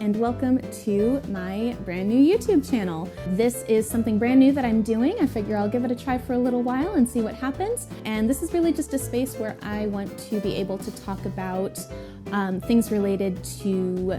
and welcome to my brand new YouTube channel. This is something brand new that I'm doing. I figure I'll give it a try for a little while and see what happens. And this is really just a space where I want to be able to talk about things related to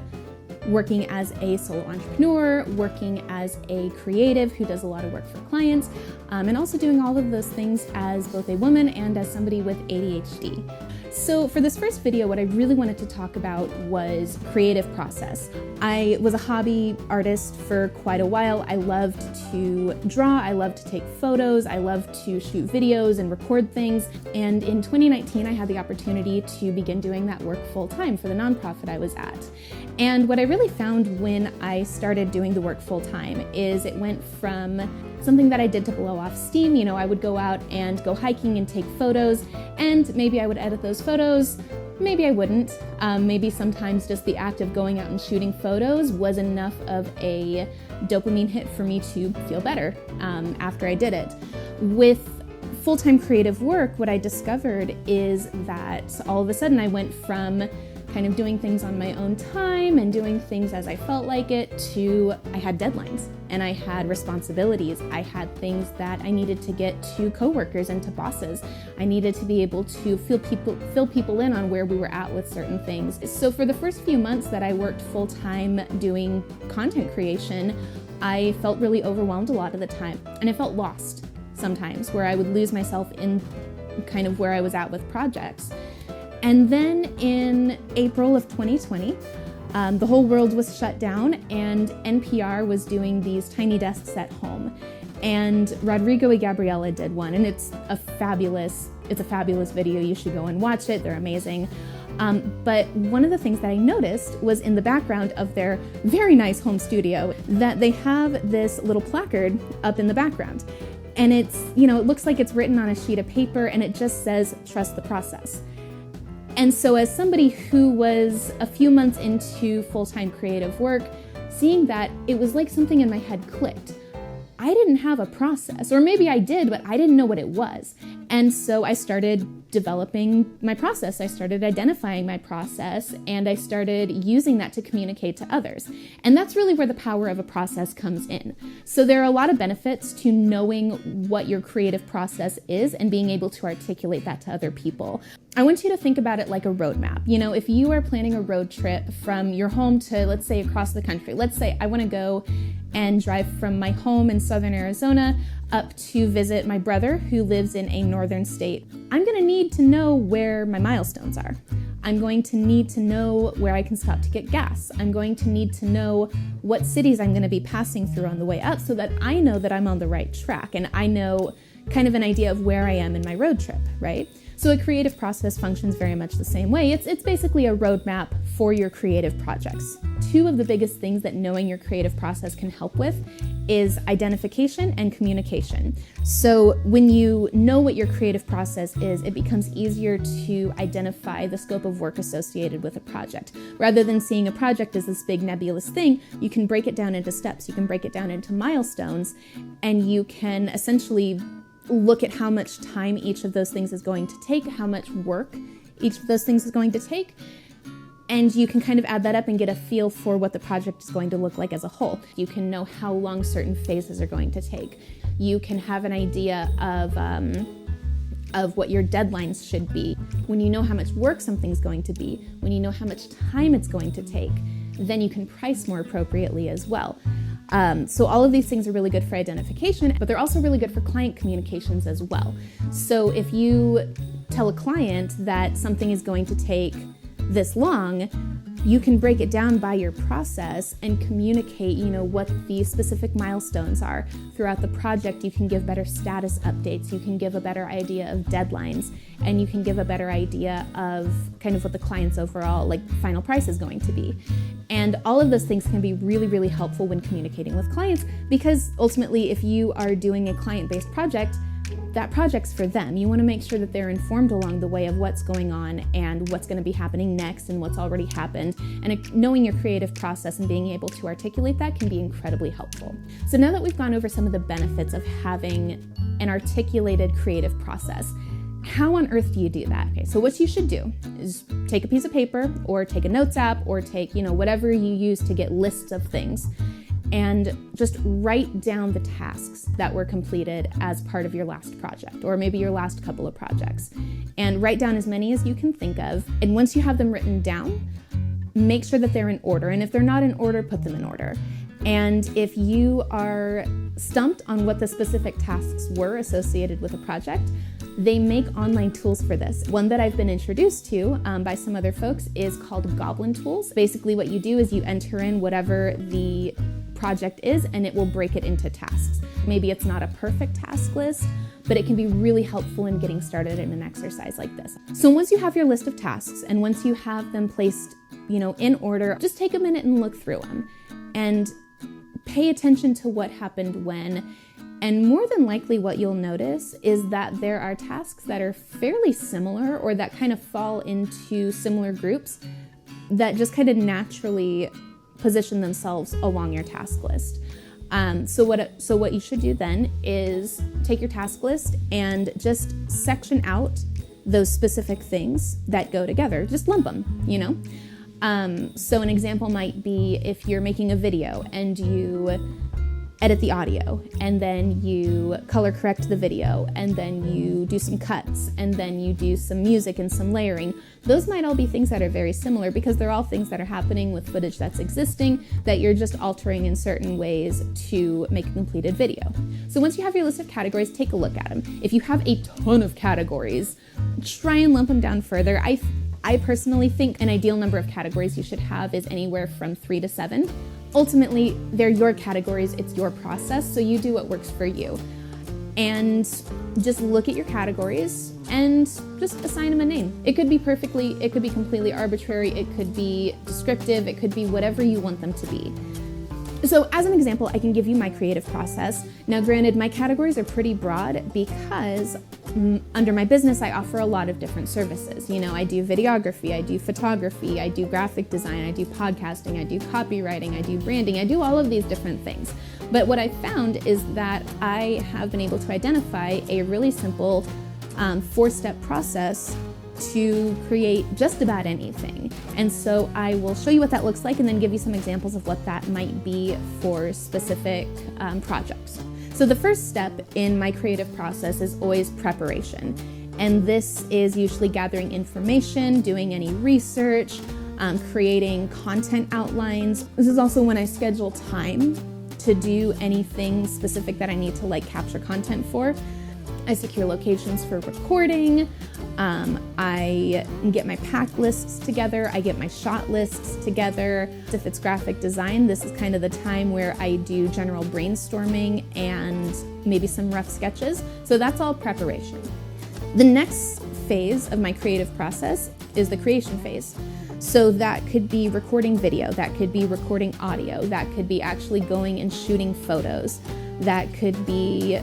working as a solo entrepreneur, working as a creative who does a lot of work for clients, and also doing all of those things as both a woman and as somebody with ADHD. So for this first video, what I really wanted to talk about was creative process. I was a hobby artist for quite a while. I loved to draw, I loved to take photos, I loved to shoot videos and record things. And in 2019, I had the opportunity to begin doing that work full time for the nonprofit I was at. And what I really found when I started doing the work full time is it went from something that I did to blow off steam. You know, I would go out and go hiking and take photos, and maybe I would edit those photos, maybe I wouldn't. Maybe sometimes just the act of going out and shooting photos was enough of a dopamine hit for me to feel better after I did it. With full-time creative work, what I discovered is that all of a sudden I went from kind of doing things on my own time and doing things as I felt like it to I had deadlines and I had responsibilities. I had things that I needed to get to coworkers and to bosses. I needed to be able to fill people in on where we were at with certain things. So for the first few months that I worked full time doing content creation, I felt really overwhelmed a lot of the time, and I felt lost sometimes, where I would lose myself in kind of where I was at with projects. And then in April of 2020, the whole world was shut down and NPR was doing these tiny desks at home. And Rodrigo and Gabriela did one, and it's a fabulous video. You should go and watch it. They're amazing. But one of the things that I noticed was in the background of their very nice home studio that they have this little placard up in the background. And it's, you know, it looks like it's written on a sheet of paper and it just says, "Trust the process." And so as somebody who was a few months into full-time creative work, seeing that, it was like something in my head clicked. I didn't have a process, or maybe I did, but I didn't know what it was. And so I started developing my process. I started identifying my process, and I started using that to communicate to others. And that's really where the power of a process comes in. So there are a lot of benefits to knowing what your creative process is and being able to articulate that to other people. I want you to think about it like a roadmap. You know, if you are planning a road trip from your home to, let's say, across the country. Let's say I want to go and drive from my home in southern Arizona up to visit my brother who lives in a northern state. I'm going to need to know where my milestones are. I'm going to need to know where I can stop to get gas. I'm going to need to know what cities I'm going to be passing through on the way up so that I know that I'm on the right track and I know kind of an idea of where I am in my road trip, right? So a creative process functions very much the same way. It's basically a roadmap for your creative projects. Two of the biggest things that knowing your creative process can help with is identification and communication. So when you know what your creative process is, it becomes easier to identify the scope of work associated with a project. Rather than seeing a project as this big nebulous thing, you can break it down into steps, you can break it down into milestones, and you can essentially look at how much time each of those things is going to take, how much work each of those things is going to take, and you can kind of add that up and get a feel for what the project is going to look like as a whole. You can know how long certain phases are going to take. You can have an idea of what your deadlines should be. When you know how much work something's going to be, when you know how much time it's going to take, then you can price more appropriately as well. So all of these things are really good for identification, but they're also really good for client communications as well. So if you tell a client that something is going to take this long, you can break it down by your process and communicate, you know, what the specific milestones are throughout the project. You can give better status updates, you can give a better idea of deadlines, and you can give a better idea of kind of what the client's overall final price is going to be. And all of those things can be really, really helpful when communicating with clients, because ultimately if you are doing a client-based project, that project's for them. You want to make sure that they're informed along the way of what's going on and what's going to be happening next and what's already happened. And knowing your creative process and being able to articulate that can be incredibly helpful. So now that we've gone over some of the benefits of having an articulated creative process, how on earth do you do that? Okay, so what you should do is take a piece of paper or take a notes app or take, whatever you use to get lists of things, and just write down the tasks that were completed as part of your last project, or maybe your last couple of projects. And write down as many as you can think of. And once you have them written down, make sure that they're in order. And if they're not in order, put them in order. And if you are stumped on what the specific tasks were associated with a project, they make online tools for this. One that I've been introduced to by some other folks is called Goblin Tools. Basically what you do is you enter in whatever the project is and it will break it into tasks. Maybe it's not a perfect task list, but it can be really helpful in getting started in an exercise like this. So once you have your list of tasks and once you have them placed, in order, just take a minute and look through them and pay attention to what happened when. And more than likely what you'll notice is that there are tasks that are fairly similar or that kind of fall into similar groups that just kind of naturally position themselves along your task list. So what you should do then is take your task list and just section out those specific things that go together. Just lump them, So an example might be if you're making a video and you edit the audio, and then you color correct the video, and then you do some cuts, and then you do some music and some layering. Those might all be things that are very similar because they're all things that are happening with footage that's existing that you're just altering in certain ways to make a completed video. So once you have your list of categories, take a look at them. If you have a ton of categories, try and lump them down further. I personally think an ideal number of categories you should have is anywhere from 3 to 7. Ultimately, they're your categories, it's your process, so you do what works for you. And just look at your categories and just assign them a name. It could be completely arbitrary, it could be descriptive, it could be whatever you want them to be. So as an example, I can give you my creative process. Now granted, my categories are pretty broad because under my business, I offer a lot of different services. I do videography, I do photography, I do graphic design, I do podcasting, I do copywriting, I do branding, I do all of these different things. But what I've found is that I have been able to identify a really simple 4-step process to create just about anything. And so I will show you what that looks like and then give you some examples of what that might be for specific projects. So the first step in my creative process is always preparation. And this is usually gathering information, doing any research, creating content outlines. This is also when I schedule time to do anything specific that I need to capture content for. I secure locations for recording. I get my pack lists together. I get my shot lists together. If it's graphic design, this is kind of the time where I do general brainstorming and maybe some rough sketches. So that's all preparation. The next phase of my creative process is the creation phase. So that could be recording video, that could be recording audio, that could be actually going and shooting photos, that could be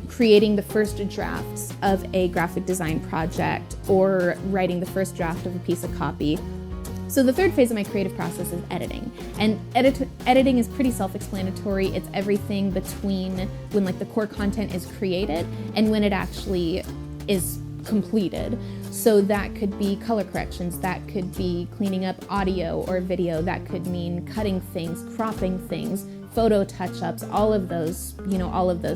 creating the first drafts of a graphic design project or writing the first draft of a piece of copy. So the third phase of my creative process is editing. And editing is pretty self-explanatory. It's everything between when the core content is created and when it actually is completed. So that could be color corrections, that could be cleaning up audio or video, that could mean cutting things, cropping things, photo touch-ups, all of those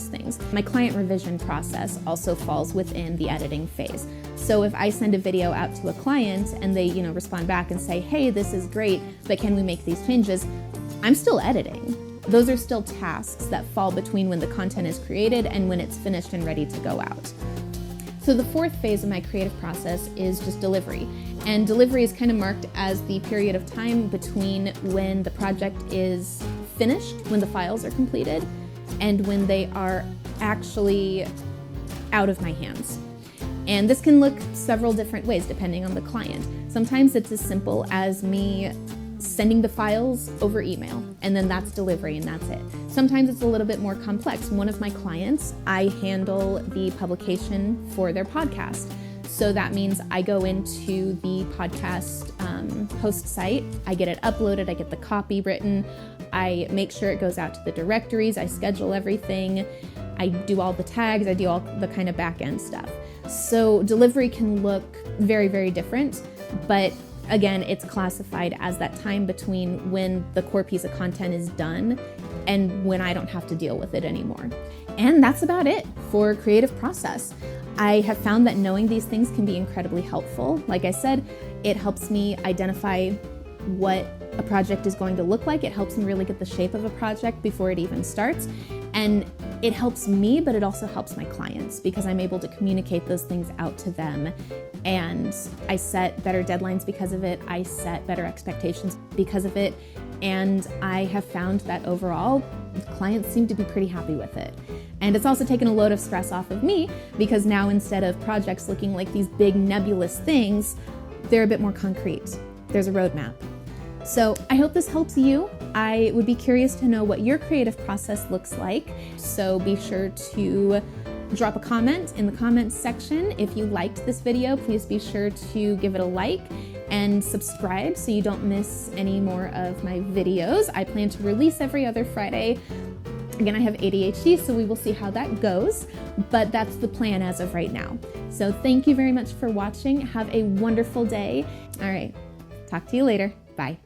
things. My client revision process also falls within the editing phase. So if I send a video out to a client and they, respond back and say, hey, this is great, but can we make these changes? I'm still editing. Those are still tasks that fall between when the content is created and when it's finished and ready to go out. So the fourth phase of my creative process is just delivery. And delivery is kind of marked as the period of time between when the project is finished, when the files are completed, and when they are actually out of my hands. And this can look several different ways depending on the client. Sometimes it's as simple as me sending the files over email, and then that's delivery and that's it. Sometimes it's a little bit more complex. One of my clients, I handle the publication for their podcast. So that means I go into the podcast host site, I get it uploaded, I get the copy written, I make sure it goes out to the directories, I schedule everything, I do all the tags, I do all the kind of back end stuff. So delivery can look very, very different, but again, it's classified as that time between when the core piece of content is done and when I don't have to deal with it anymore. And that's about it for creative process. I have found that knowing these things can be incredibly helpful. Like I said, it helps me identify what a project is going to look like. It helps me really get the shape of a project before it even starts. And it helps me, but it also helps my clients because I'm able to communicate those things out to them. And I set better deadlines because of it. I set better expectations because of it. And I have found that overall, clients seem to be pretty happy with it. And it's also taken a load of stress off of me because now instead of projects looking like these big nebulous things, they're a bit more concrete. There's a roadmap. So I hope this helps you. I would be curious to know what your creative process looks like. So be sure to drop a comment in the comments section. If you liked this video, please be sure to give it a like and subscribe so you don't miss any more of my videos. I plan to release every other Friday. Again, I have ADHD, so we will see how that goes, but that's the plan as of right now. So thank you very much for watching. Have a wonderful day. All right, talk to you later. Bye.